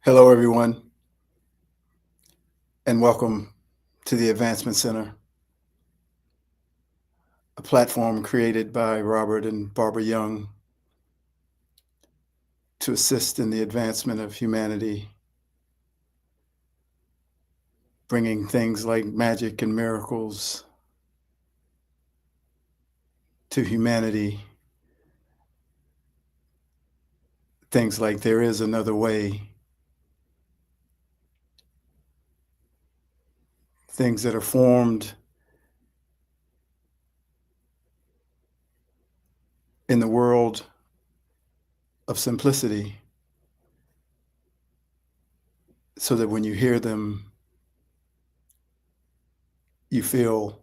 Hello, everyone, and welcome to the Advancement Center, a platform created by Robert and Barbara Young to assist in the advancement of humanity, bringing things like magic and miracles to humanity, things like there is another way, things that are formed in the world of simplicity, so that when you hear them, you feel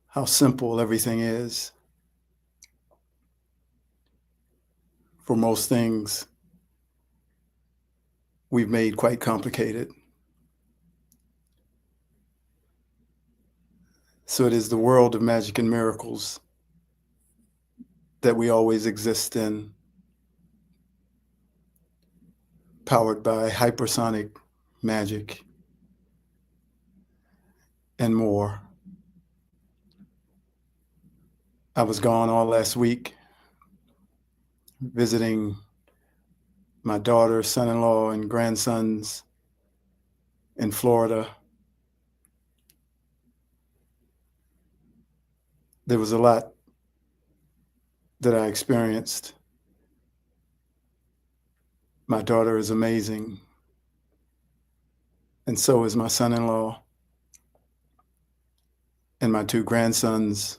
how simple everything is. For most things, we've made quite complicated. So it is the world of magic and miracles that we always exist in, powered by hypersonic magic and more. I was gone all last week visiting my daughter, son-in-law, and grandsons in Florida. There was a lot that I experienced. My daughter is amazing, and so is my son-in-law, and my two grandsons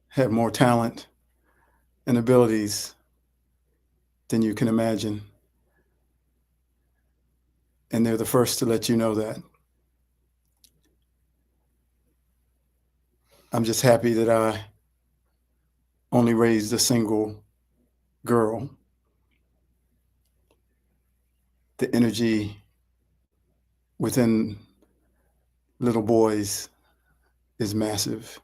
have more talent and abilities than you can imagine. And they're the first to let you know that. I'm just happy that I only raised a single girl. The energy within little boys is massive.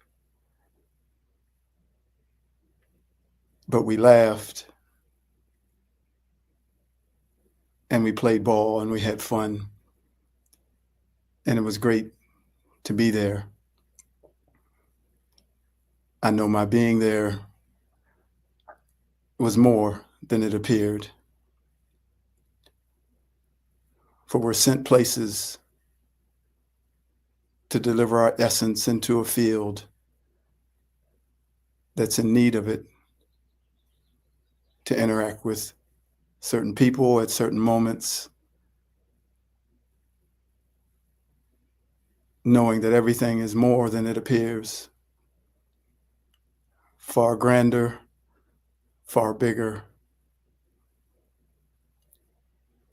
But we laughed and we played ball and we had fun. And it was great to be there. I know my being there was more than it appeared. For we're sent places to deliver our essence into a field that's in need of it, to interact with certain people at certain moments, knowing that everything is more than it appears, far grander, far bigger,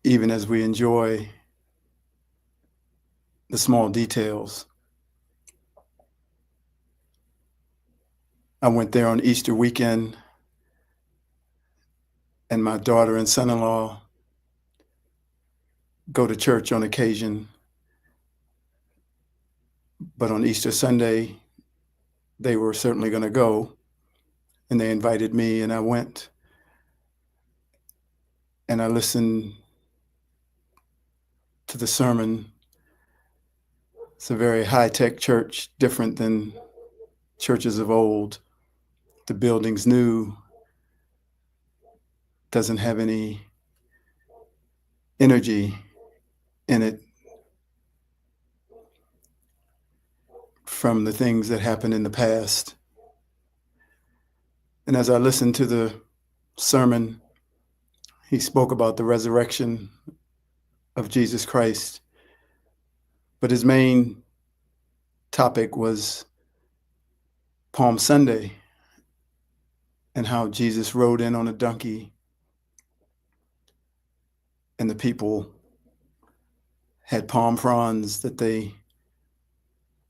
even as we enjoy the small details. I went there on Easter weekend, and my daughter and son-in-law go to church on occasion. But on Easter Sunday, they were certainly going to go, and they invited me, and I went. And I listened to the sermon. It's a very high-tech church, different than churches of old. The building's new, doesn't have any energy in it from the things that happened in the past. And as I listened to the sermon, he spoke about the resurrection of Jesus Christ. But his main topic was Palm Sunday and how Jesus rode in on a donkey and the people had palm fronds that they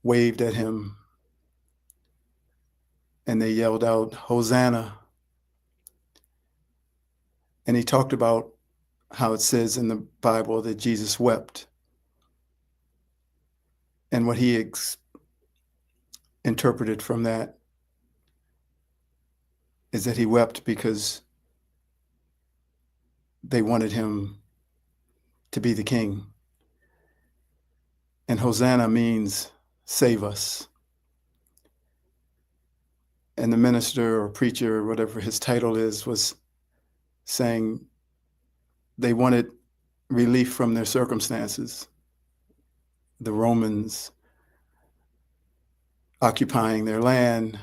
waved at him and they yelled out, "Hosanna." And he talked about how it says in the Bible that Jesus wept. And what he interpreted from that is that he wept because they wanted him to be the king. And Hosanna means save us. And the minister or preacher, or whatever his title is, was saying they wanted relief from their circumstances. The Romans occupying their land,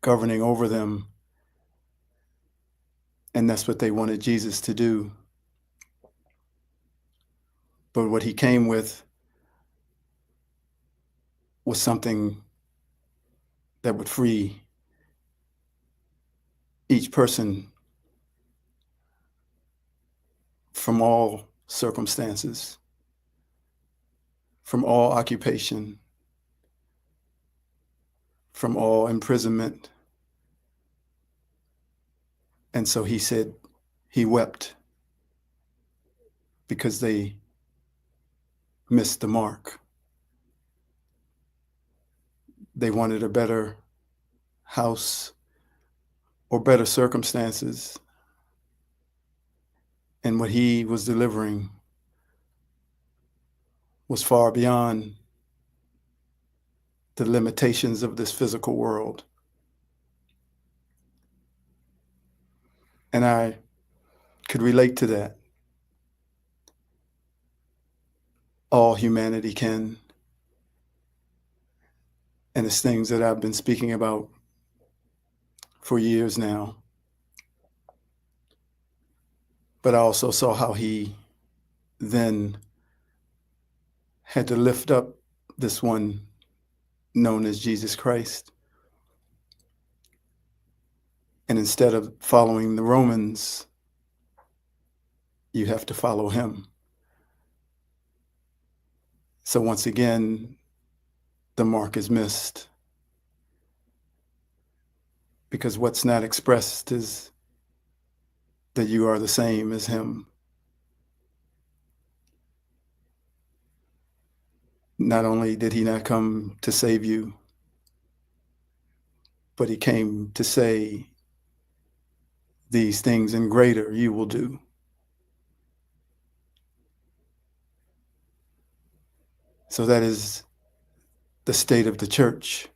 governing over them, and that's what they wanted Jesus to do. But what he came with was something that would free each person from all circumstances, from all occupation, from all imprisonment. And so he said he wept because they missed the mark. They wanted a better house or better circumstances. And what he was delivering was far beyond the limitations of this physical world. And I could relate to that. All humanity can. And it's things that I've been speaking about for years now. But I also saw how he then had to lift up this one known as Jesus Christ. And instead of following the Romans, you have to follow him. So once again, the mark is missed. Because what's not expressed is that you are the same as him. Not only did he not come to save you, but he came to say, these things and greater you will do. So that is the state of the church.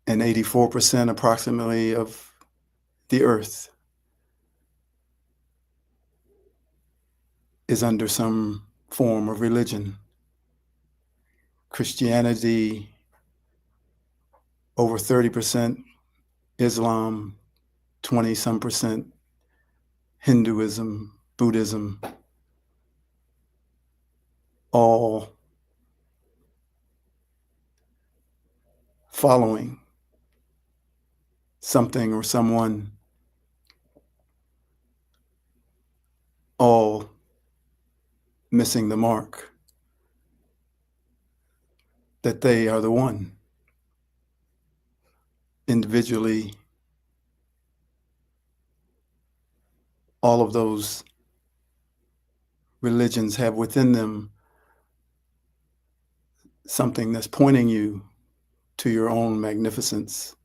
And 84% approximately of the earth is under some form of religion. Christianity, over 30%, Islam, 20-some percent, Hinduism, Buddhism, all following something or someone, all missing the mark, that they are the one. Individually, all of those religions have within them something that's pointing you to your own magnificence.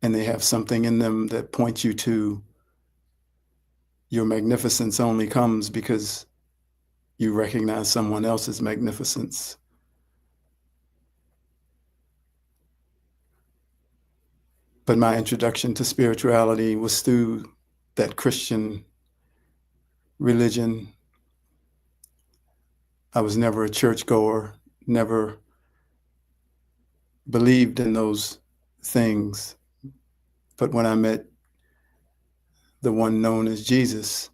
And they have something in them that points you to your magnificence only comes because you recognize someone else's magnificence. But my introduction to spirituality was through that Christian religion. I was never a churchgoer, never believed in those things. But when I met the one known as Jesus,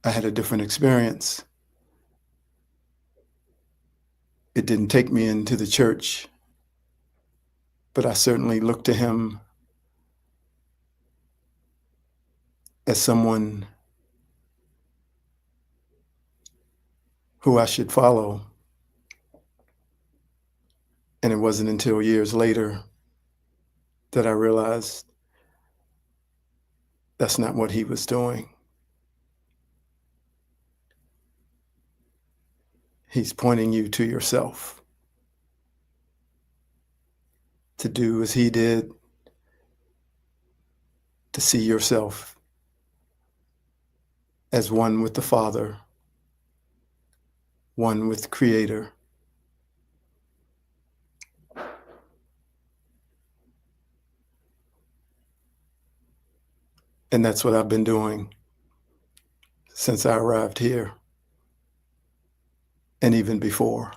I had a different experience. It didn't take me into the church, but I certainly looked to him as someone who I should follow. And it wasn't until years later that I realized that's not what he was doing. He's pointing you to yourself, to do as he did, to see yourself as one with the Father, one with the Creator. And that's what I've been doing since I arrived here, and even before.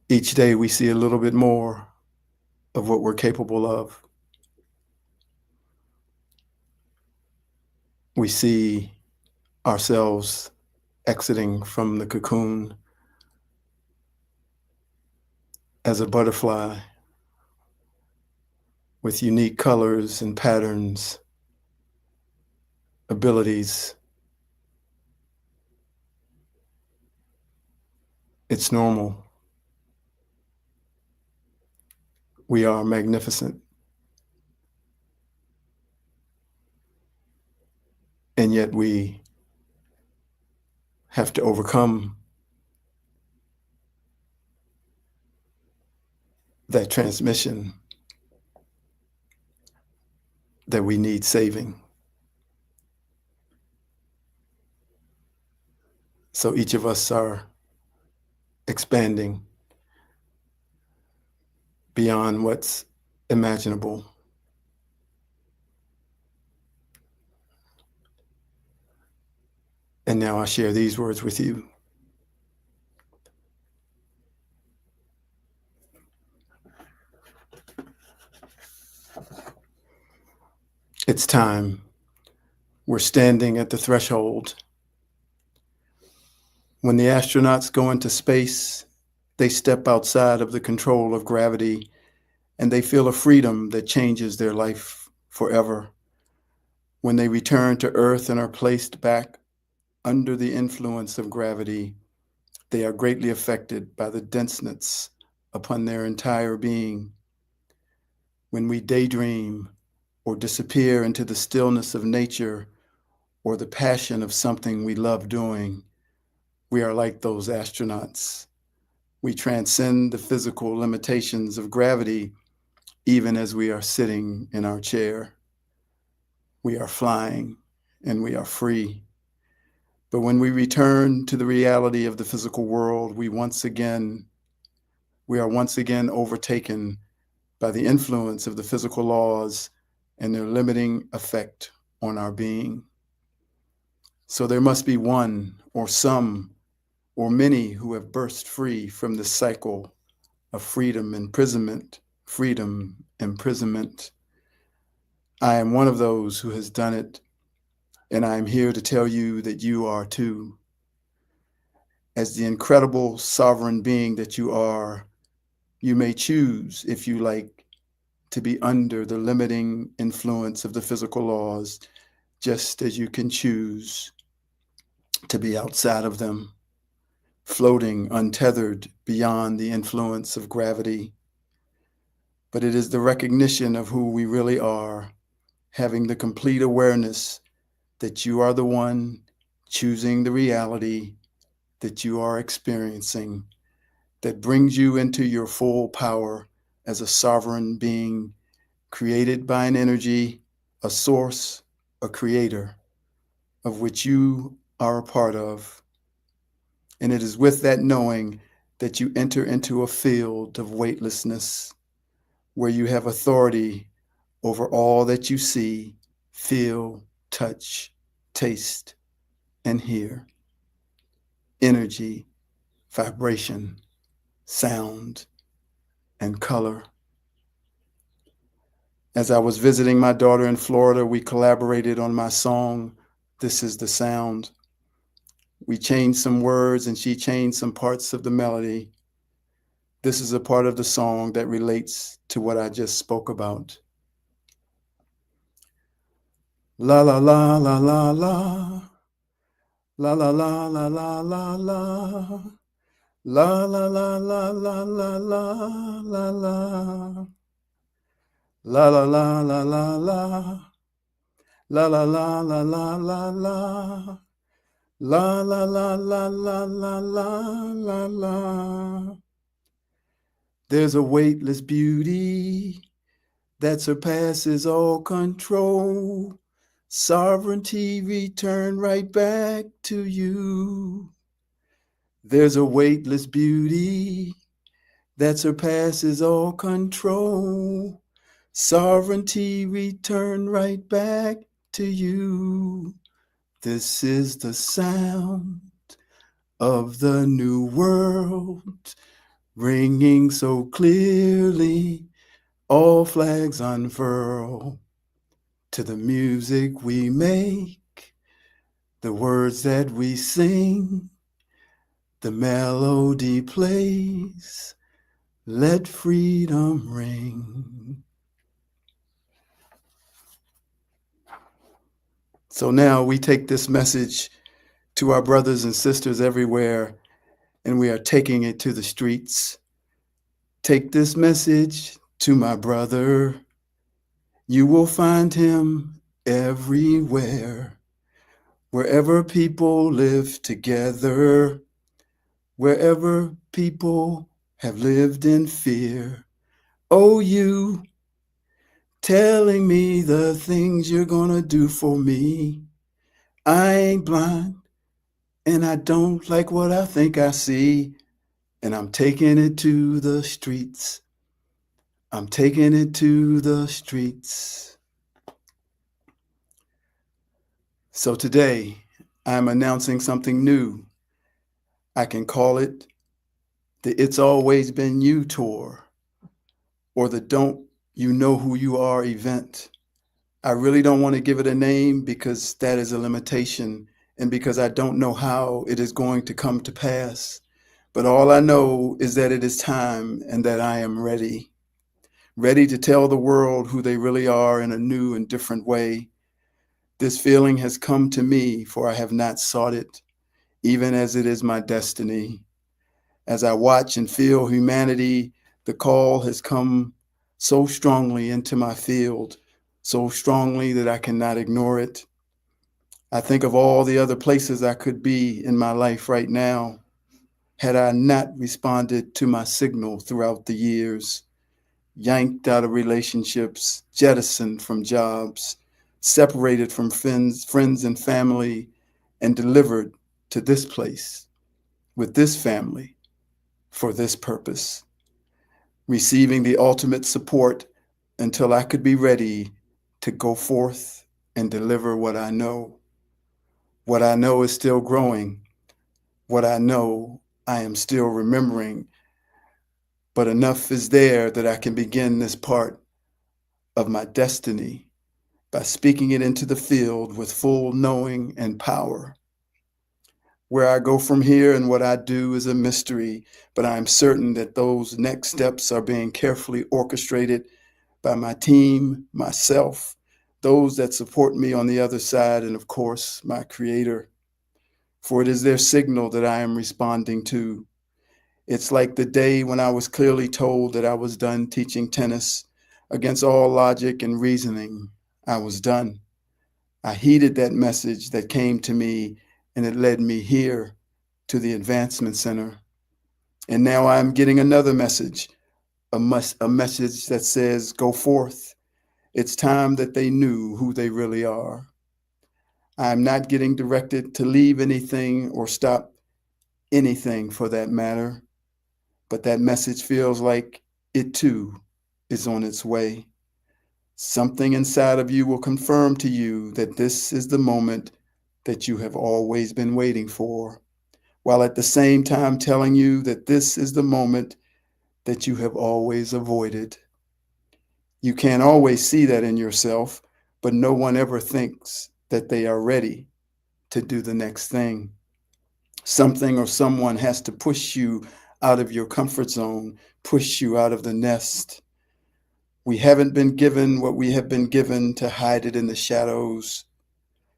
Each day we see a little bit more of what we're capable of. We see ourselves exiting from the cocoon as a butterfly with unique colors and patterns, abilities. It's normal. We are magnificent. And yet we have to overcome that transmission that we need saving. So each of us are expanding beyond what's imaginable. And now I share these words with you. It's time. We're standing at the threshold. When the astronauts go into space, they step outside of the control of gravity, and they feel a freedom that changes their life forever. When they return to Earth and are placed back under the influence of gravity, they are greatly affected by the denseness upon their entire being. When we daydream or disappear into the stillness of nature or the passion of something we love doing, we are like those astronauts. We transcend the physical limitations of gravity even as we are sitting in our chair. We are flying and we are free. But when we return to the reality of the physical world, we are once again overtaken by the influence of the physical laws and their limiting effect on our being. So there must be one or some or many who have burst free from the cycle of freedom, imprisonment. I am one of those who has done it, and I am here to tell you that you are too. As the incredible sovereign being that you are, you may choose, if you like, to be under the limiting influence of the physical laws, just as you can choose to be outside of them, floating untethered beyond the influence of gravity. But it is the recognition of who we really are, having the complete awareness that you are the one choosing the reality that you are experiencing, that brings you into your full power as a sovereign being created by an energy, a source, a creator, of which you are a part of. And it is with that knowing that you enter into a field of weightlessness where you have authority over all that you see, feel, touch, taste, and hear. Energy, vibration, sound, and color. As I was visiting my daughter in Florida, we collaborated on my song, This Is the Sound. We changed some words and she changed some parts of the melody. This is a part of the song that relates to what I just spoke about. La la la la la la. La la la la la la la. La la la la la la la la la. La la la la la la. La la la la la la la. La la la la la la la la la. There's a weightless beauty that surpasses all control. Sovereignty return right back to you. There's a weightless beauty that surpasses all control. Sovereignty return right back to you. This is the sound of the new world, ringing so clearly, all flags unfurl. To the music we make, the words that we sing, the melody plays, let freedom ring. So now we take this message to our brothers and sisters everywhere, and we are taking it to the streets. Take this message to my brother. You will find him everywhere, wherever people live together, wherever people have lived in fear. Oh, you telling me the things you're gonna do for me. I ain't blind, and I don't like what I think I see, and I'm taking it to the streets. I'm taking it to the streets. So today, I'm announcing something new. I can call it the It's Always Been You tour, or the Don't You Know Who You Are event. I really don't want to give it a name because that is a limitation and because I don't know how it is going to come to pass. But all I know is that it is time and that I am ready. Ready to tell the world who they really are in a new and different way. This feeling has come to me, for I have not sought it, even as it is my destiny. As I watch and feel humanity, the call has come so strongly into my field, so strongly that I cannot ignore it. I think of all the other places I could be in my life right now had I not responded to my signal throughout the years, yanked out of relationships, jettisoned from jobs, separated from friends and family, and delivered to this place with this family for this purpose, receiving the ultimate support until I could be ready to go forth and deliver what I know. What I know is still growing. What I know I am still remembering, but enough is there that I can begin this part of my destiny by speaking it into the field with full knowing and power. Where I go from here and what I do is a mystery, but I am certain that those next steps are being carefully orchestrated by my team, myself, those that support me on the other side, and of course, my Creator. For it is their signal that I am responding to. It's like the day when I was clearly told that I was done teaching tennis. Against all logic and reasoning, I was done. I heeded that message that came to me, and it led me here to the Advancement Center. And now I'm getting another message, a message that says, go forth. It's time that they knew who they really are. I'm not getting directed to leave anything or stop anything for that matter, but that message feels like it too is on its way. Something inside of you will confirm to you that this is the moment that you have always been waiting for, while at the same time telling you that this is the moment that you have always avoided. You can't always see that in yourself, but no one ever thinks that they are ready to do the next thing. Something or someone has to push you out of your comfort zone, push you out of the nest. We haven't been given what we have been given to hide it in the shadows,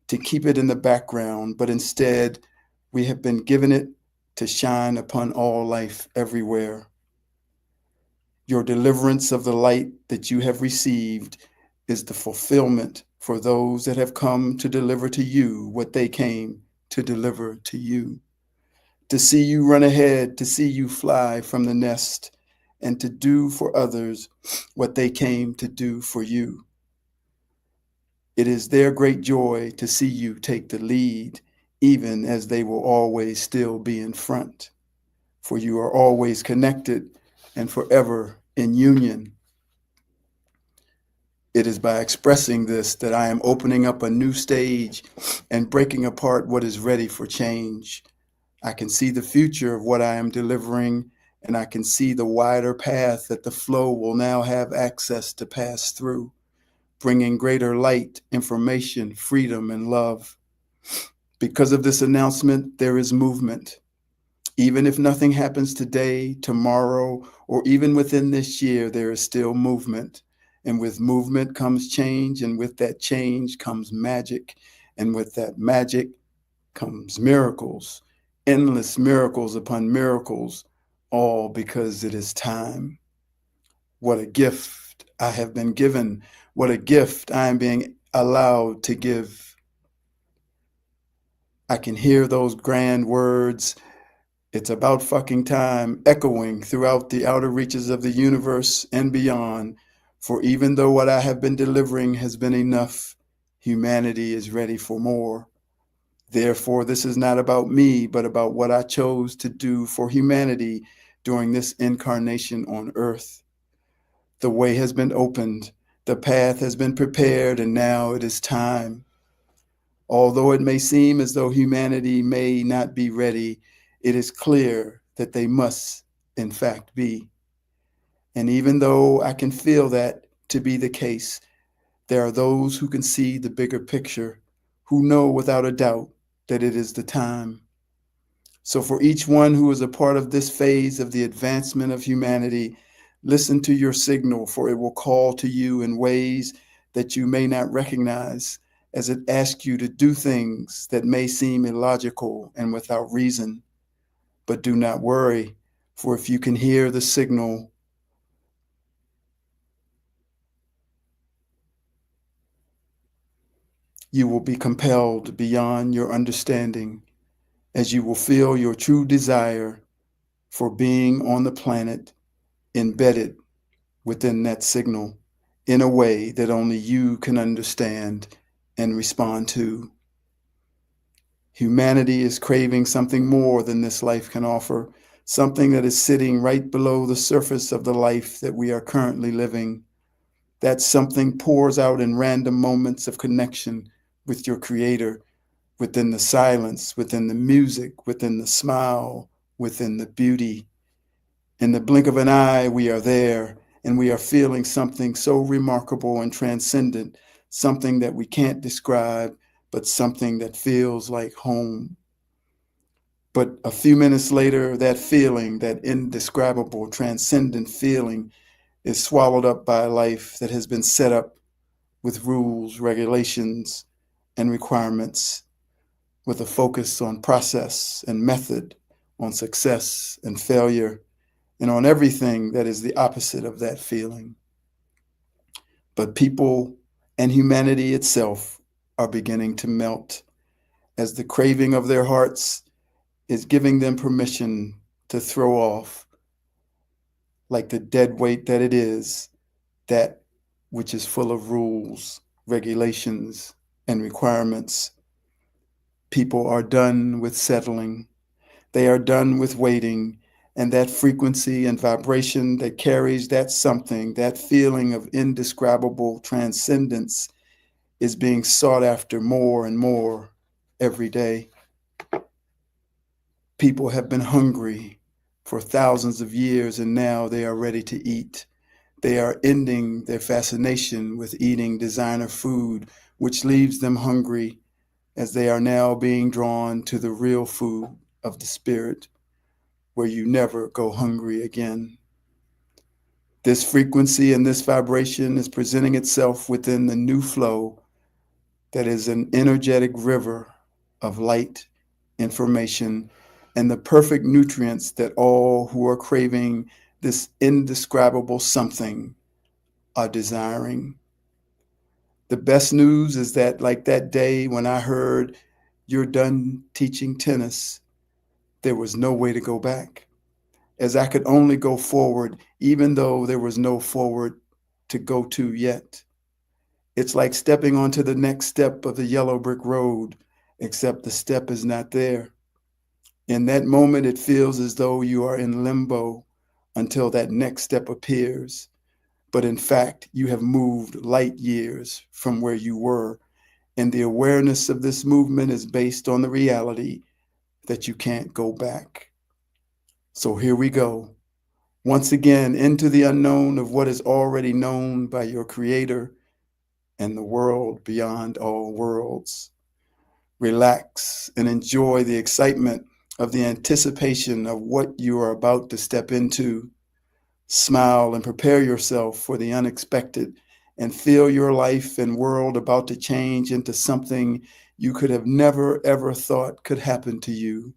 to keep it in the background, but instead we have been given it to shine upon all life everywhere. Your deliverance of the light that you have received is the fulfillment for those that have come to deliver to you what they came to deliver to you, to see you run ahead, to see you fly from the nest, and to do for others what they came to do for you. It is their great joy to see you take the lead, even as they will always still be in front, for you are always connected and forever in union. It is by expressing this that I am opening up a new stage and breaking apart what is ready for change. I can see the future of what I am delivering, and I can see the wider path that the flow will now have access to pass through, bringing greater light, information, freedom, and love. Because of this announcement, there is movement. Even if nothing happens today, tomorrow, or even within this year, there is still movement. And with movement comes change, and with that change comes magic. And with that magic comes miracles, endless miracles upon miracles, all because it is time. What a gift I have been given. What a gift I am being allowed to give. I can hear those grand words, "It's about fucking time," echoing throughout the outer reaches of the universe and beyond. For even though what I have been delivering has been enough, humanity is ready for more. Therefore, this is not about me, but about what I chose to do for humanity during this incarnation on earth. The way has been opened, the path has been prepared, and now it is time. Although it may seem as though humanity may not be ready, it is clear that they must, in fact, be. And even though I can feel that to be the case, there are those who can see the bigger picture, who know without a doubt that it is the time. So for each one who is a part of this phase of the advancement of humanity, listen to your signal, for it will call to you in ways that you may not recognize, as it asks you to do things that may seem illogical and without reason. But do not worry, for if you can hear the signal, you will be compelled beyond your understanding, as you will feel your true desire for being on the planet embedded within that signal in a way that only you can understand and respond to. Humanity is craving something more than this life can offer, something that is sitting right below the surface of the life that we are currently living. That something pours out in random moments of connection with your Creator, within the silence, within the music, within the smile, within the beauty. In the blink of an eye, we are there, and we are feeling something so remarkable and transcendent, something that we can't describe, but something that feels like home. But a few minutes later, that feeling, that indescribable, transcendent feeling, is swallowed up by a life that has been set up with rules, regulations, and requirements, with a focus on process and method, on success and failure, and on everything that is the opposite of that feeling. But people and humanity itself are beginning to melt, as the craving of their hearts is giving them permission to throw off, like the dead weight that it is, that which is full of rules, regulations, and requirements. People are done with settling. They are done with waiting, and that frequency and vibration that carries that something, that feeling of indescribable transcendence, is being sought after more and more every day. People have been hungry for thousands of years, and now they are ready to eat. They are ending their fascination with eating designer food, which leaves them hungry, as they are now being drawn to the real food of the spirit, where you never go hungry again. This frequency and this vibration is presenting itself within the new flow that is an energetic river of light, information, and the perfect nutrients that all who are craving this indescribable something are desiring. The best news is that, like that day when I heard you're done teaching tennis, there was no way to go back, as I could only go forward, even though there was no forward to go to yet. It's like stepping onto the next step of the yellow brick road, except the step is not there. In that moment, it feels as though you are in limbo until that next step appears. But in fact, you have moved light years from where you were. And the awareness of this movement is based on the reality that you can't go back. So here we go, once again into the unknown of what is already known by your Creator and the world beyond all worlds. Relax and enjoy the excitement of the anticipation of what you are about to step into. Smile and prepare yourself for the unexpected, and feel your life and world about to change into something you could have never ever thought could happen to you.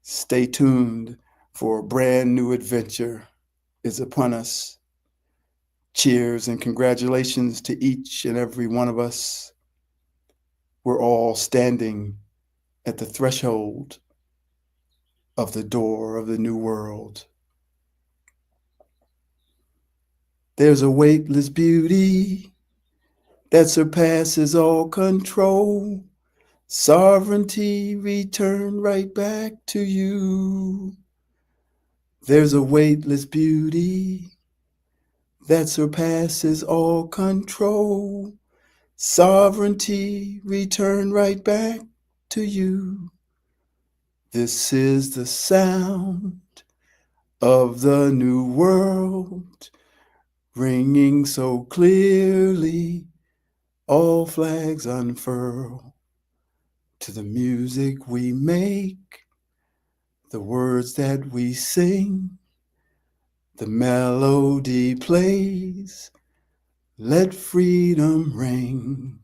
Stay tuned, for a brand new adventure is upon us. Cheers and congratulations to each and every one of us. We're all standing at the threshold of the door of the new world. There's a weightless beauty that surpasses all control. Sovereignty returned right back to you. There's a weightless beauty that surpasses all control. Sovereignty returned right back to you. This is the sound of the new world, ringing so clearly, all flags unfurl. To the music we make, the words that we sing, the melody plays, let freedom ring.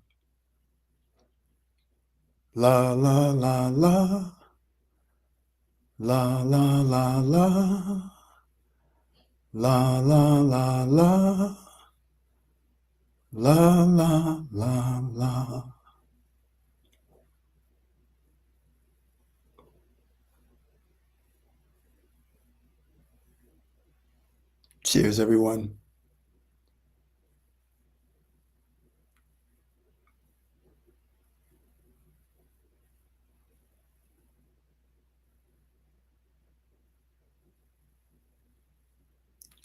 La la la la, la la la la, la la la la, la la la la. Cheers, everyone.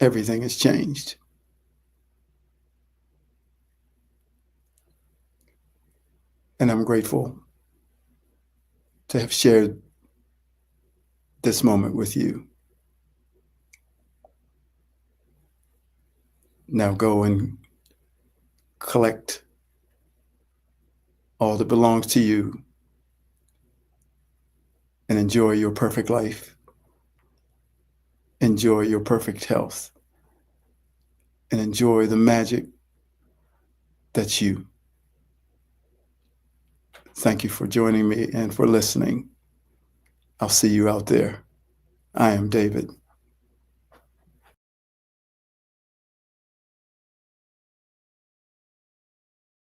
Everything has changed. And I'm grateful to have shared this moment with you. Now go and collect all that belongs to you and enjoy your perfect life. Enjoy your perfect health. And enjoy the magic that's you. Thank you for joining me and for listening. I'll see you out there. I am David.